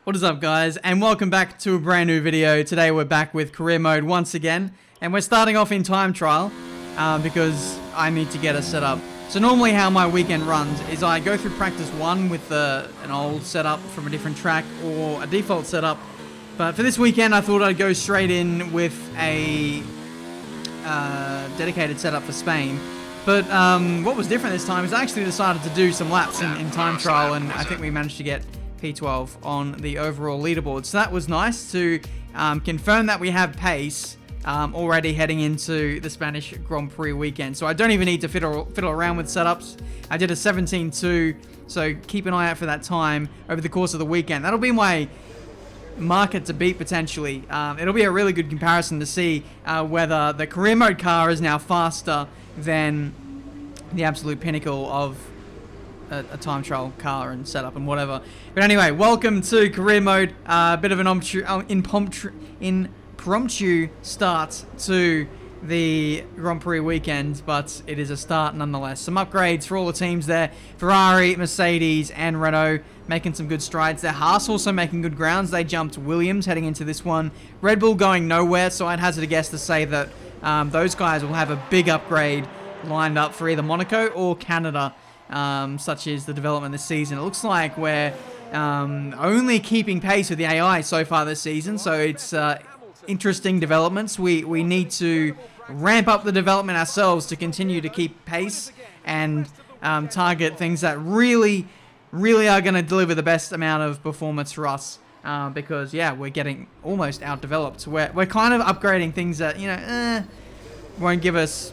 What is up, guys, and welcome back to a brand new video. Today we're back with career mode once again, and we're starting off in time trial because I need to get us set up. So normally how my weekend runs is I go through practice 1 with an old setup from a different track or a default setup, but for this weekend I thought I'd go straight in with a dedicated setup for Spain. But what was different this time is I actually decided to do some laps in time trial, and I think we managed to get P12 on the overall leaderboard. So that was nice to confirm that we have pace already heading into the Spanish Grand Prix weekend. So I don't even need to fiddle around with setups. I did a 17.2, so keep an eye out for that time over the course of the weekend. That'll be my market to beat potentially. It'll be a really good comparison to see whether the career mode car is now faster than the absolute pinnacle of a time trial car and setup and whatever. But anyway, welcome to career mode. A bit of an impromptu start to the Grand Prix weekend, but it is a start nonetheless. Some upgrades for all the teams there. Ferrari, Mercedes, and Renault making some good strides there. Haas also making good grounds. They jumped Williams heading into this one. Red Bull going nowhere, so I'd hazard a guess to say that those guys will have a big upgrade lined up for either Monaco or Canada, such as the development this season. It looks like we're only keeping pace with the AI so far this season, so it's interesting developments. We need to ramp up the development ourselves to continue to keep pace and target things that really are going to deliver the best amount of performance for us, because yeah, we're getting almost outdeveloped. We're kind of upgrading things that won't give us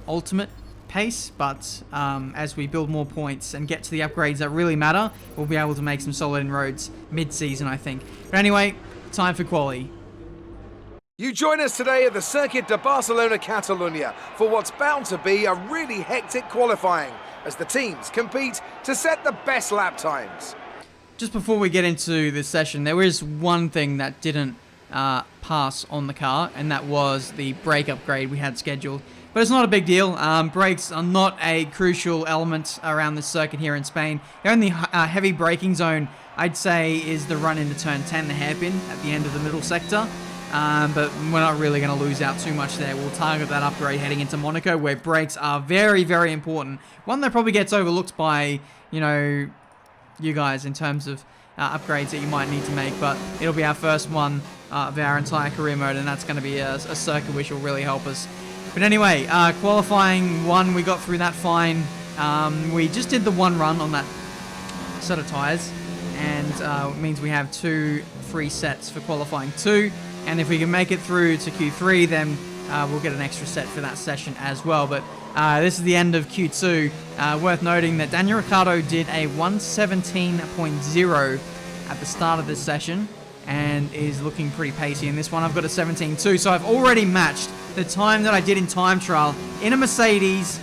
ultimate pace, but as we build more points and get to the upgrades that really matter, we'll be able to make some solid inroads mid-season, I think. But anyway, time for quali. You join us today at the Circuit de Barcelona Catalunya for what's bound to be a really hectic qualifying as the teams compete to set the best lap times. Just before we get into this session, there is one thing that didn't pass on the car, and that was the brake upgrade we had scheduled. But it's not a big deal. Brakes are not a crucial element around this circuit here in Spain. The only heavy braking zone, I'd say, is the run into turn 10, the hairpin at the end of the middle sector. But we're not really going to lose out too much there. We'll target that upgrade heading into Monaco, where brakes are very, very important. One that probably gets overlooked by, you guys in terms of upgrades that you might need to make. But it'll be our first one of our entire career mode, and that's going to be a circuit which will really help us. But anyway, qualifying 1, we got through that fine. We just did the 1 run on that set of tyres, and it means we have 2 free sets for qualifying 2. And if we can make it through to Q3, then we'll get an extra set for that session as well. But this is the end of Q2. Worth noting that Daniel Ricciardo did a 1:17.0 at the start of this session and is looking pretty pacey in this one. I've got a 17.2, so I've already matched the time that I did in time trial in a Mercedes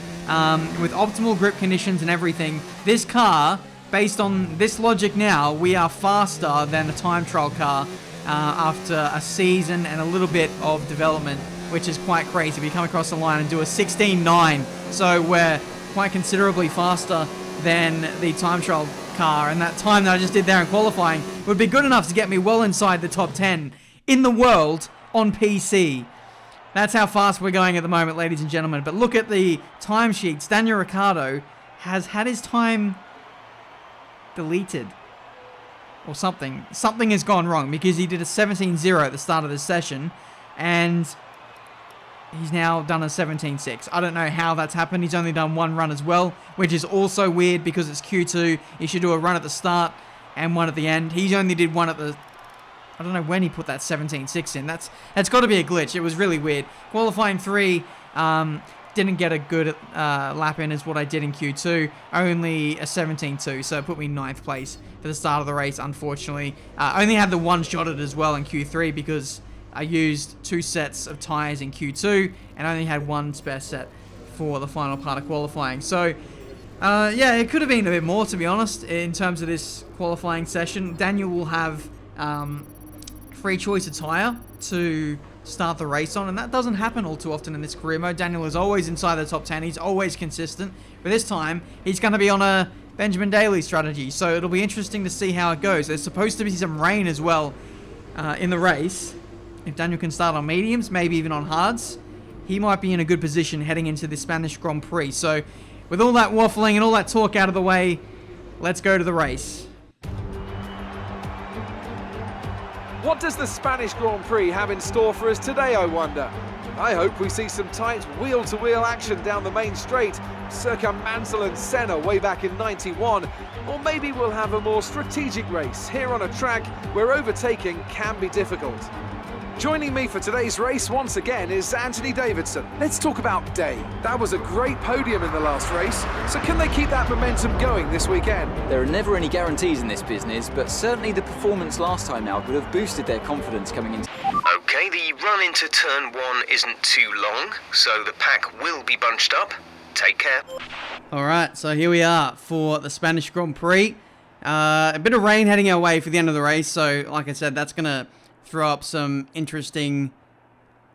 with optimal grip conditions and everything. This car, based on this logic now, we are faster than a time trial car after a season and a little bit of development, which is quite crazy. We come across the line and do a 16.9, so we're quite considerably faster than the time trial car, and that time that I just did there in qualifying would be good enough to get me well inside the top 10 in the world on PC. That's how fast we're going at the moment, ladies and gentlemen. But look at the timesheets. Daniel Ricciardo has had his time deleted or something. Something has gone wrong because he did a 17.0 at the start of this session, and he's now done a 17.6. I don't know how that's happened. He's only done 1 run as well, which is also weird because it's Q2. You should do a run at the start and 1 at the end. He only did 1 at the... I don't know when he put that 17.6 in. That's got to be a glitch. It was really weird. Qualifying 3, didn't get a good lap in as what I did in Q2. Only a 17.2, so it put me 9th place for the start of the race, unfortunately. Only had the 1 shot at as well in Q3 because I used 2 sets of tyres in Q2 and only had 1 spare set for the final part of qualifying. So, yeah, it could have been a bit more, to be honest, in terms of this qualifying session. Daniel will have free choice of tyre to start the race on, and that doesn't happen all too often in this career mode. Daniel is always inside the top 10. He's always consistent. But this time, he's going to be on a Benjamin Daly's strategy. So it'll be interesting to see how it goes. There's supposed to be some rain as well in the race. If Daniel can start on mediums, maybe even on hards, he might be in a good position heading into the Spanish Grand Prix. So with all that waffling and all that talk out of the way, let's go to the race. What does the Spanish Grand Prix have in store for us today, I wonder? I hope we see some tight wheel-to-wheel action down the main straight, circa Mansell and Senna way back in '91, or maybe we'll have a more strategic race here on a track where overtaking can be difficult. Joining me for today's race once again is Anthony Davidson. Let's talk about Day. That was a great podium in the last race, so can they keep that momentum going this weekend? There are never any guarantees in this business, but certainly the performance last time out would have boosted their confidence coming into... Okay, the run into turn 1 isn't too long, so the pack will be bunched up. Take care. Alright, so here we are for the Spanish Grand Prix. A bit of rain heading our way for the end of the race, so like I said, that's going to throw up some interesting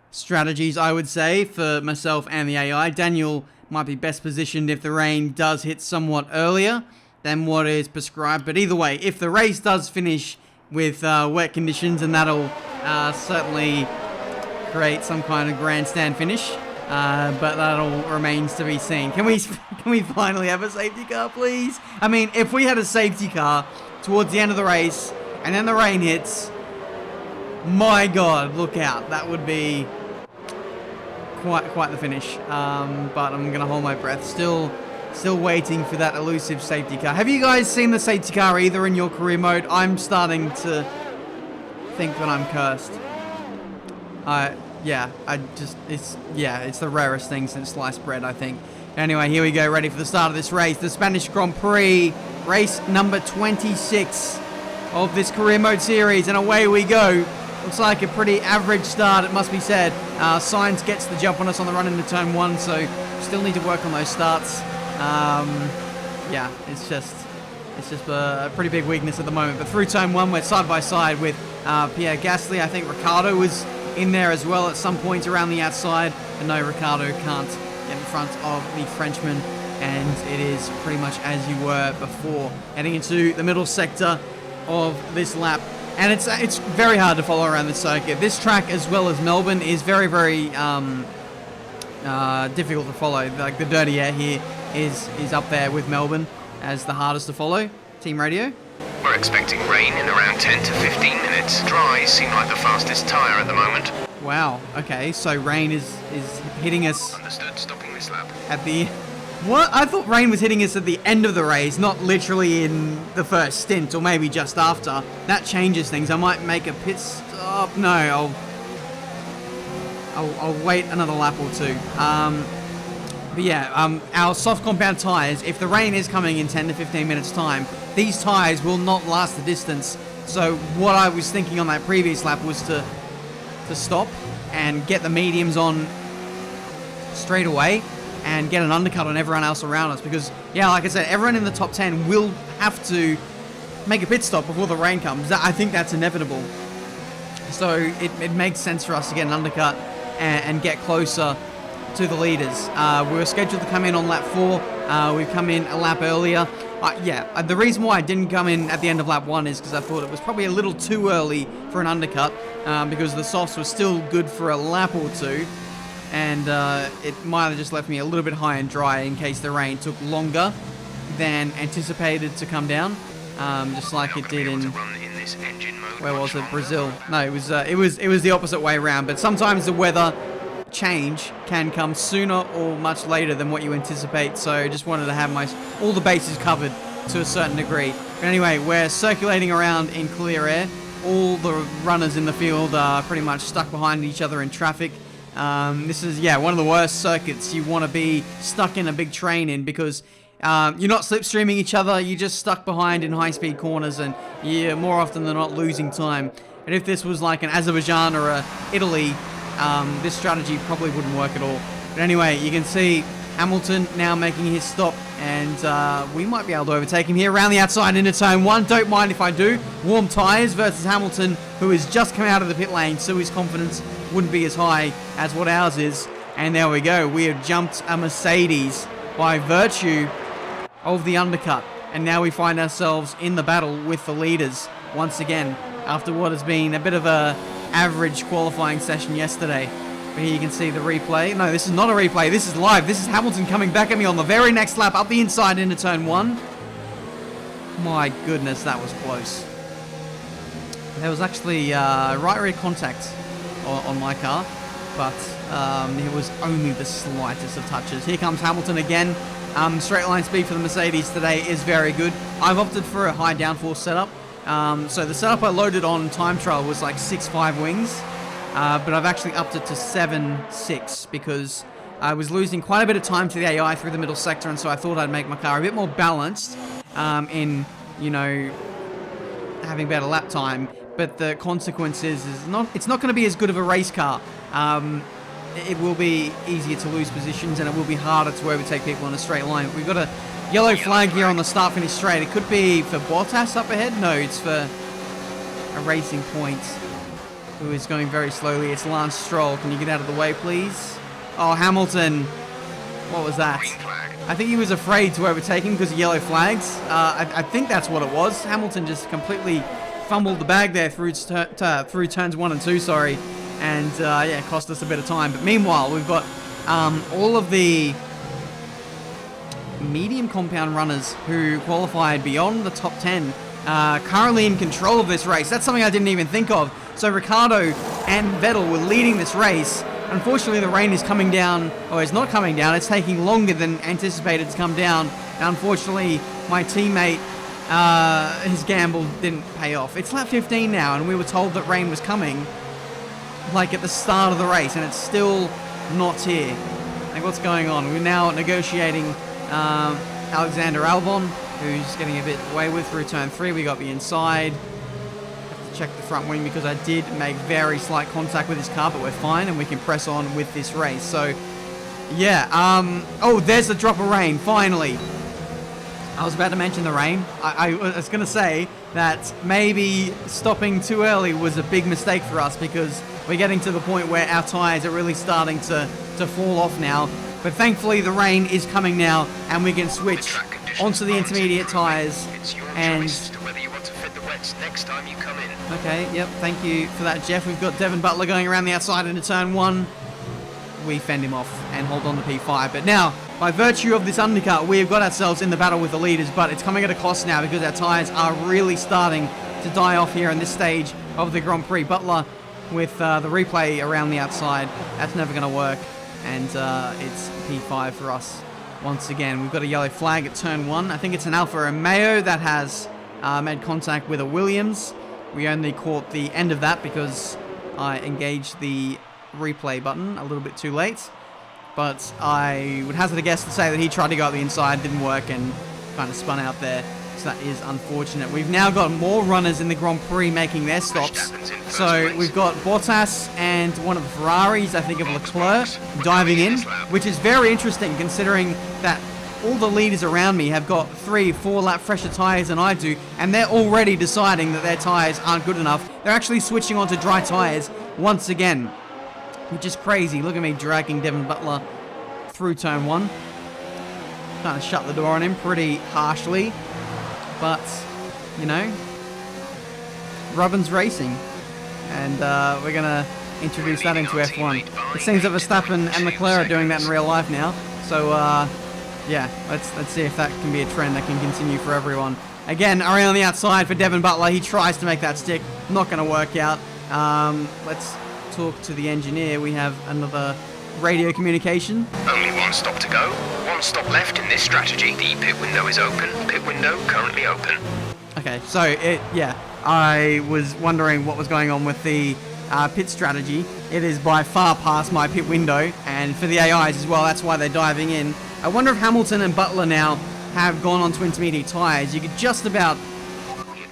strategies, I would say, for myself and the AI. Daniel might be best positioned if the rain does hit somewhat earlier than what is prescribed. But either way, if the race does finish with wet conditions, and that'll certainly create some kind of grandstand finish. But that'll remains to be seen. Can we finally have a safety car, please? I mean, if we had a safety car towards the end of the race and then the rain hits, my God, look out. That would be quite the finish. But I'm going to hold my breath. Still waiting for that elusive safety car. Have you guys seen the safety car either in your career mode? I'm starting to think that I'm cursed. It's the rarest thing since sliced bread, I think. Anyway, here we go, ready for the start of this race. The Spanish Grand Prix, race number 26 of this career mode series, and away we go. Looks like a pretty average start, it must be said. Sainz gets the jump on us on the run into turn 1, so still need to work on those starts. It's just a pretty big weakness at the moment. But through turn 1, we're side by side with Pierre Gasly. I think Ricciardo was in there as well at some point around the outside. But no, Ricciardo can't get in front of the Frenchman. And it is pretty much as you were before. Heading into the middle sector of this lap. And it's very hard to follow around this circuit. This track, as well as Melbourne, is very, very difficult to follow. Like, the dirty air here is up there with Melbourne as the hardest to follow. Team radio. We're expecting rain in around 10 to 15 minutes. Dries seem like the fastest tyre at the moment. Wow, okay, so rain is hitting us... Understood, stopping this lap. At the... What? I thought rain was hitting us at the end of the race, not literally in the first stint, or maybe just after. That changes things. I might make a pit stop. No, I'll wait another lap or two. But yeah, our soft compound tyres, if the rain is coming in 10 to 15 minutes time, these tyres will not last the distance. So what I was thinking on that previous lap was to stop and get the mediums on straight away and get an undercut on everyone else around us. Because, yeah, like I said, everyone in the top 10 will have to make a pit stop before the rain comes. I think that's inevitable. So it makes sense for us to get an undercut and get closer to the leaders. We were scheduled to come in on lap 4. We've come in a lap earlier. The reason why I didn't come in at the end of lap 1 is because I thought it was probably a little too early for an undercut, because the softs were still good for a lap or two, and it might have just left me a little bit high and dry in case the rain took longer than anticipated to come down, just like it did in where was it, Brazil? No, it was the opposite way around. But sometimes the weather change can come sooner or much later than what you anticipate, so just wanted to have all the bases covered to a certain degree. But anyway, we're circulating around in clear air. All the runners in the field are pretty much stuck behind each other in traffic. This is, one of the worst circuits you want to be stuck in a big train in, because you're not slipstreaming each other, you're just stuck behind in high-speed corners, and you're more often than not losing time. And if this was like an Azerbaijan or a Italy, this strategy probably wouldn't work at all. But anyway, you can see Hamilton now making his stop, and we might be able to overtake him here around the outside into turn 1. Don't mind if I do. Warm tyres versus Hamilton, who has just come out of the pit lane, so his confidence wouldn't be as high as what ours is. And there we go. We have jumped a Mercedes by virtue of the undercut. And now we find ourselves in the battle with the leaders once again, after what has been a bit of a average qualifying session yesterday. But here you can see the replay. No, this is not a replay. This is live. This is Hamilton coming back at me on the very next lap up the inside into turn 1. My goodness, that was close. There was actually right rear contact on my car, but it was only the slightest of touches. Here comes Hamilton again. Straight line speed for the Mercedes today is very good. I've opted for a high downforce setup. So the setup I loaded on time trial was like 6.5 wings, but I've actually upped it to 7.6 because I was losing quite a bit of time to the AI through the middle sector, and so I thought I'd make my car a bit more balanced in, you know, having better lap time. But the consequences is it's not going to be as good of a race car. It will be easier to lose positions, and it will be harder to overtake people in a straight line. We've got a yellow flag here on the start-finish straight. It could be for Bottas up ahead. No, it's for a Racing Point, who is going very slowly. It's Lance Stroll. Can you get out of the way, please? Oh, Hamilton. What was that? I think he was afraid to overtake him because of yellow flags. I think that's what it was. Hamilton just completely fumbled the bag there through turns 1 and 2, sorry. And, yeah, it cost us a bit of time. But meanwhile, we've got all of the medium compound runners who qualified beyond the top 10 currently in control of this race. That's something I didn't even think of. So Ricciardo and Vettel were leading this race. Unfortunately, the rain is coming down, or it's not coming down. It's taking longer than anticipated to come down. And unfortunately, my teammate, his gamble didn't pay off. It's lap 15 now, and we were told that rain was coming, like at the start of the race, and it's still not here. Like, what's going on? We're now negotiating Alexander Albon, who's getting a bit wayward through turn 3. We got the inside. Have to check the front wing because I did make very slight contact with his car, but we're fine, and we can press on with this race. So, yeah. Oh, there's the drop of rain, finally. I was about to mention the rain. I was going to say that maybe stopping too early was a big mistake for us because we're getting to the point where our tyres are really starting to fall off now. But thankfully the rain is coming now and we can switch onto the intermediate tyres. And whether you want to fit the wets next time you come in. Okay, yep, thank you for that, Jeff. We've got Devon Butler going around the outside into turn 1. We fend him off and hold on to P5. But now, by virtue of this undercut, we've got ourselves in the battle with the leaders, but it's coming at a cost now because our tyres are really starting to die off here in this stage of the Grand Prix. Butler with the replay around the outside. That's never going to work. And it's P5 for us once again. We've got a yellow flag at turn 1. I think it's an Alfa Romeo that has made contact with a Williams. We only caught the end of that because I engaged the replay button a little bit too late, but I would hazard a guess to say that he tried to go up the inside, didn't work, and kind of spun out there, so that is unfortunate. We've now got more runners in the Grand Prix making their stops, so we've got Bottas and one of the Ferraris, I think of Leclerc, diving in, which is very interesting considering that all the leaders around me have got 3-4 lap fresher tyres than I do, and they're already deciding that their tyres aren't good enough. They're actually switching onto dry tyres once again, which is crazy. Look at me dragging Devon Butler through turn 1. Kind of shut the door on him pretty harshly. But, you know, Robin's racing. And we're going to introduce that into F1. It seems that Verstappen and Leclerc are doing that in real life now. So, yeah, let's see if that can be a trend that can continue for everyone. Again, around the outside for Devon Butler. He tries to make that stick. Not going to work out. Let's talk to the engineer. We have another radio communication. Only one stop to go. One stop left in this strategy. The pit window is open. Pit window currently open. Okay, so yeah, I was wondering what was going on with the pit strategy. It is by far past my pit window, and for the AIs as well, that's why they're diving in. I wonder if Hamilton and Butler now have gone on to intermediate tyres. You could just about,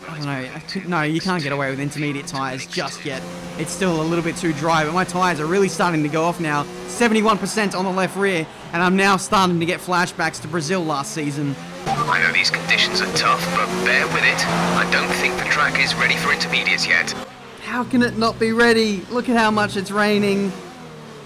I don't know, no, you can't get away with intermediate tyres just yet. It's still a little bit too dry, but my tyres are really starting to go off now. 71% on the left rear, and I'm now starting to get flashbacks to Brazil last season. I know these conditions are tough, but bear with it. I don't think the track is ready for intermediates yet. How can it not be ready? Look at how much it's raining.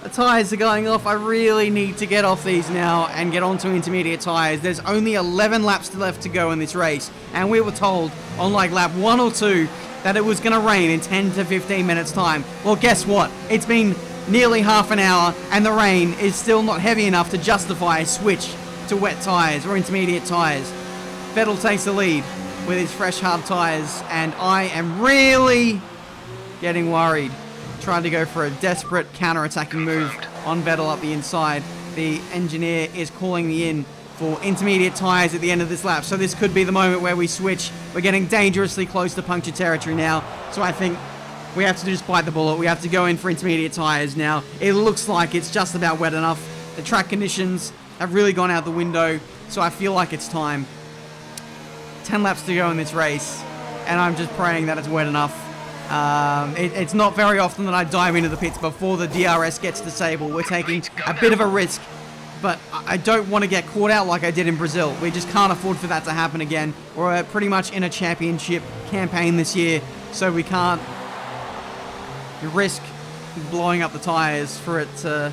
The tyres are going off. I really need to get off these now and get onto intermediate tyres. There's only 11 laps left to go in this race, and we were told on like lap 1 or 2 that it was going to rain in 10 to 15 minutes time. Well, guess what? It's been nearly half an hour, and the rain is still not heavy enough to justify a switch to wet tyres or intermediate tyres. Vettel takes the lead with his fresh hard tyres, and I am really getting worried. Trying to go for a desperate counter-attacking move on Vettel up the inside. The engineer is calling me in for intermediate tyres at the end of this lap, so this could be the moment where we switch. We're getting dangerously close to puncture territory now, so I think we have to just bite the bullet. We have to go in for intermediate tyres now. It looks like it's just about wet enough. The track conditions have really gone out the window, so I feel like it's time. 10 laps to go in this race, and I'm just praying that it's wet enough. It's not very often that I dive into the pits before the DRS gets disabled. We're taking a bit of a risk, but I don't want to get caught out like I did in Brazil. We just can't afford for that to happen again. We're pretty much in a championship campaign this year, so we can't risk blowing up the tyres for it to...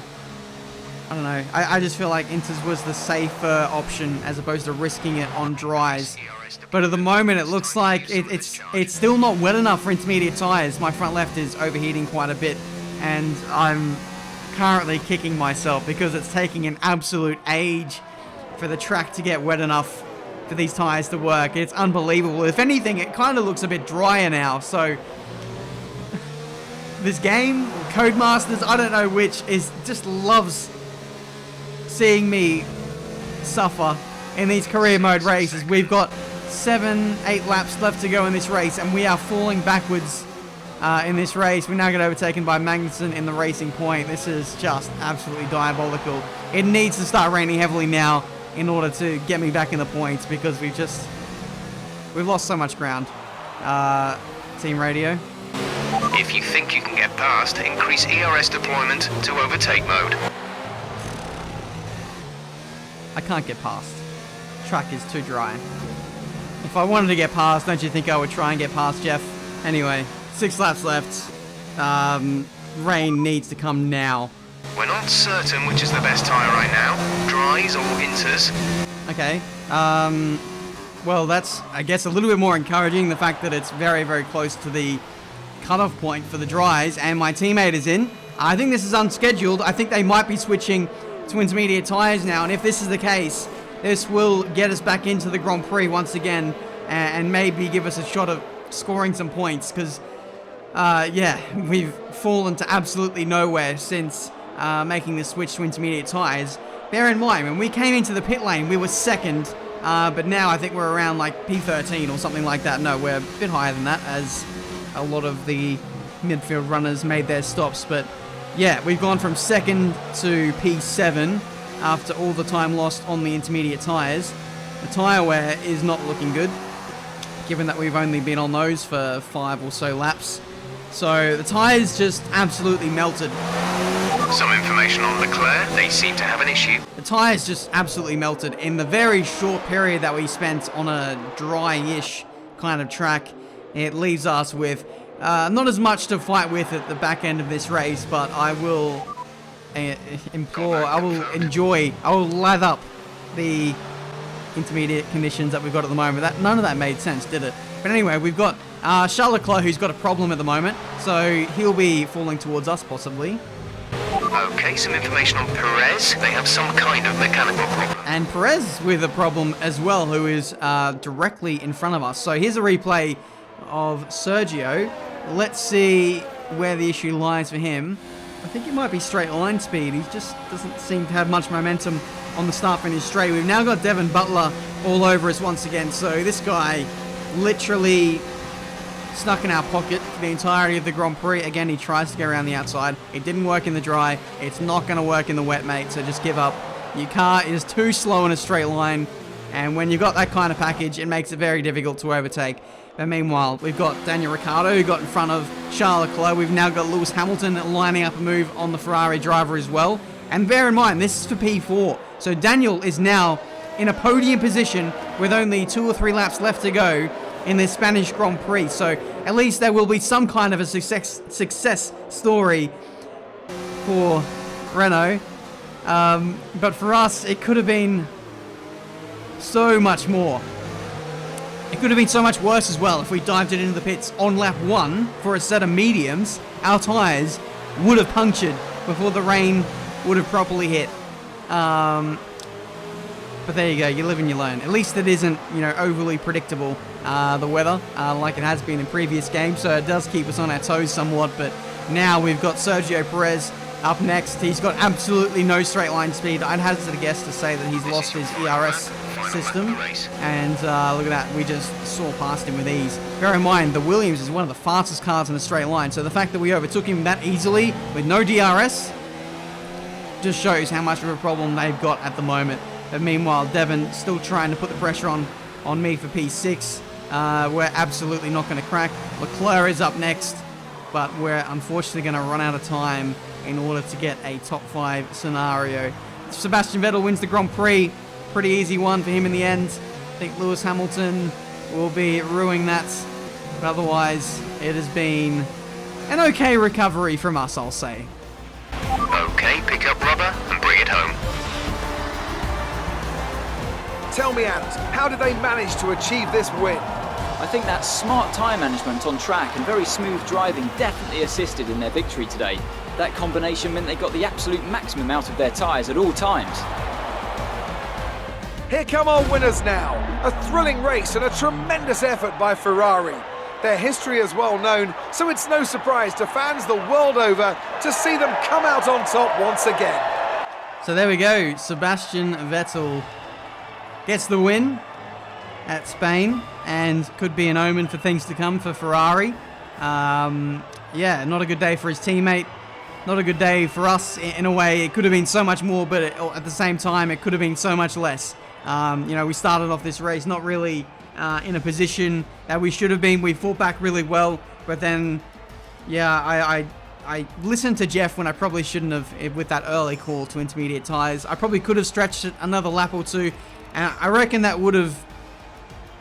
I don't know. I just feel like Inters was the safer option as opposed to risking it on dries. But at the moment, it looks like it's still not wet enough for intermediate tyres. My front left is overheating quite a bit, and I'm currently kicking myself because it's taking an absolute age for the track to get wet enough for these tyres to work. It's unbelievable. If anything, it kind of looks a bit drier now. So this game, Codemasters, I don't know which, just loves seeing me suffer in these career mode races. We've got 7-8 laps left to go in this race, and we are falling backwards in this race. We now get overtaken by Magnussen in the racing point. This is just absolutely diabolical. It needs to start raining heavily now in order to get me back in the points, because we've lost so much ground. Team radio. If you think you can get past, increase ERS deployment to overtake mode. I can't get past. Track is too dry. If I wanted to get past, don't you think I would try and get past Jeff? Anyway, 6 laps left. Rain needs to come now. We're not certain which is the best tyre right now, dries or inters. Okay. Well, that's, I guess, a little bit more encouraging, the fact that it's very, very close to the cutoff point for the dries, and my teammate is in. I think this is unscheduled. I think they might be switching to intermediate tyres now, and if this is the case, this will get us back into the Grand Prix once again, and maybe give us a shot of scoring some points, because, yeah, we've fallen to absolutely nowhere since making the switch to intermediate tyres. Bear in mind, when we came into the pit lane, we were second, but now I think we're around like P13 or something like that. No, we're a bit higher than that, as a lot of the midfield runners made their stops, but yeah, we've gone from second to P7 after all the time lost on the intermediate tyres. The tyre wear is not looking good, given that we've only been on those for 5 or so laps. So the tyres just absolutely melted. Some information on Leclerc, they seem to have an issue. The tyres just absolutely melted in the very short period that we spent on a dry-ish kind of track. It leaves us with not as much to fight with at the back end of this race, but I will I will lather up the intermediate conditions that we've got at the moment. None of that made sense, did it? But anyway, we've got Charles Leclerc, who's got a problem at the moment, so he'll be falling towards us possibly. Okay, some information on Perez. They have some kind of mechanical problem. And Perez with a problem as well, who is directly in front of us. So here's a replay of Sergio. Let's see where the issue lies for him. I think it might be straight line speed. He just doesn't seem to have much momentum on the start-finish straight. We've now got Devin Butler all over us once again. So this guy literally snuck in our pocket for the entirety of the Grand Prix. Again, he tries to go around the outside. It didn't work in the dry. It's not going to work in the wet, mate, so just give up. Your car is too slow in a straight line, and when you've got that kind of package, it makes it very difficult to overtake. But meanwhile, we've got Daniel Ricciardo, who got in front of Charles Leclerc. We've now got Lewis Hamilton lining up a move on the Ferrari driver as well. And bear in mind, this is for P4. So Daniel is now in a podium position with only 2 or 3 laps left to go in this Spanish Grand Prix. So at least there will be some kind of a success story for Renault. But for us, it could have been so much more. It could have been so much worse as well if we dived it into the pits on lap 1 for a set of mediums. Our tyres would have punctured before the rain would have properly hit. But there you go, you live and you learn. At least it isn't, overly predictable, the weather, like it has been in previous games, so it does keep us on our toes somewhat. But now we've got Sergio Perez up next. He's got absolutely no straight line speed. I'd hazard a guess to say that he's lost his ERS system. And look at that, we just saw past him with ease. Bear in mind, the Williams is one of the fastest cars in a straight line, so the fact that we overtook him that easily with no DRS just shows how much of a problem they've got at the moment. But meanwhile, Devon still trying to put the pressure on me for P6. We're absolutely not going to crack. Leclerc is up next, but we're unfortunately going to run out of time in order to get a top 5 scenario. Sebastian Vettel wins the Grand Prix. Pretty easy one for him in the end. I think Lewis Hamilton will be ruining that. But otherwise, it has been an okay recovery from us, I'll say. Okay, pick up rubber and bring it home. Tell me, Ant, how did they manage to achieve this win? I think that smart tyre management on track and very smooth driving definitely assisted in their victory today. That combination meant they got the absolute maximum out of their tyres at all times. Here come our winners now. A thrilling race and a tremendous effort by Ferrari. Their history is well known, so it's no surprise to fans the world over to see them come out on top once again. So there we go, Sebastian Vettel gets the win at Spain, and could be an omen for things to come for Ferrari. Yeah, not a good day for his teammate. Not a good day for us in a way. It could have been so much more, but at the same time, it could have been so much less. We started off this race not really in a position that we should have been. We fought back really well, but then, yeah, I listened to Jeff when I probably shouldn't have with that early call to intermediate tyres. I probably could have stretched it another lap or two, and I reckon that would have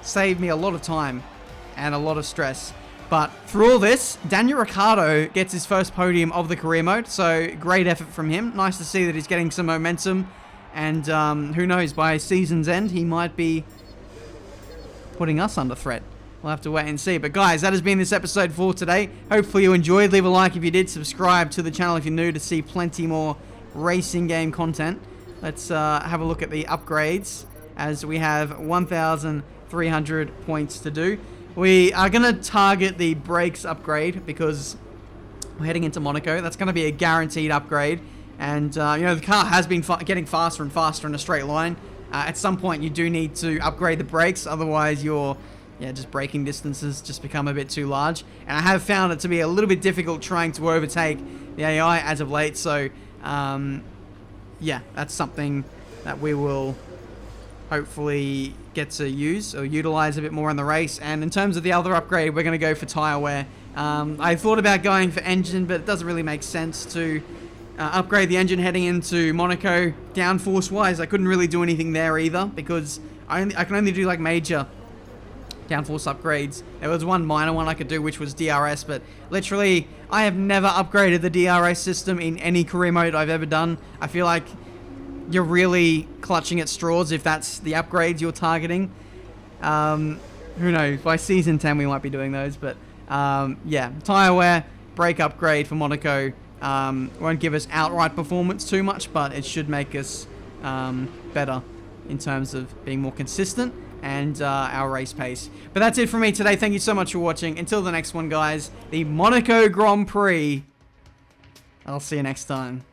saved me a lot of time and a lot of stress. But through all this, Daniel Ricciardo gets his first podium of the career mode, so great effort from him. Nice to see that he's getting some momentum, and who knows, by season's end, he might be putting us under threat. We'll have to wait and see. But guys, that has been this episode for today. Hopefully you enjoyed. Leave a like if you did. Subscribe to the channel if you're new to see plenty more racing game content. Let's have a look at the upgrades, as we have 1,300 points to do. We are going to target the brakes upgrade because we're heading into Monaco. That's going to be a guaranteed upgrade. And, the car has been getting faster and faster in a straight line. At some point, you do need to upgrade the brakes. Otherwise, your just braking distances just become a bit too large. And I have found it to be a little bit difficult trying to overtake the AI as of late. So, that's something that we will hopefully get to use or utilize a bit more in the race. And in terms of the other upgrade, we're going to go for tire wear. I thought about going for engine, but it doesn't really make sense to upgrade the engine heading into Monaco. Downforce wise, I couldn't really do anything there either, because I can only do like major downforce upgrades. There was one minor one I could do, which was DRS, but literally I have never upgraded the DRS system in any career mode I've ever done. I feel like you're really clutching at straws if that's the upgrades you're targeting. Who knows, by season 10 we might be doing those, but tire wear, brake upgrade for Monaco. Won't give us outright performance too much, but it should make us better in terms of being more consistent and our race pace. But that's it from me today. Thank you so much for watching. Until the next one, guys, the Monaco Grand Prix. I'll see you next time.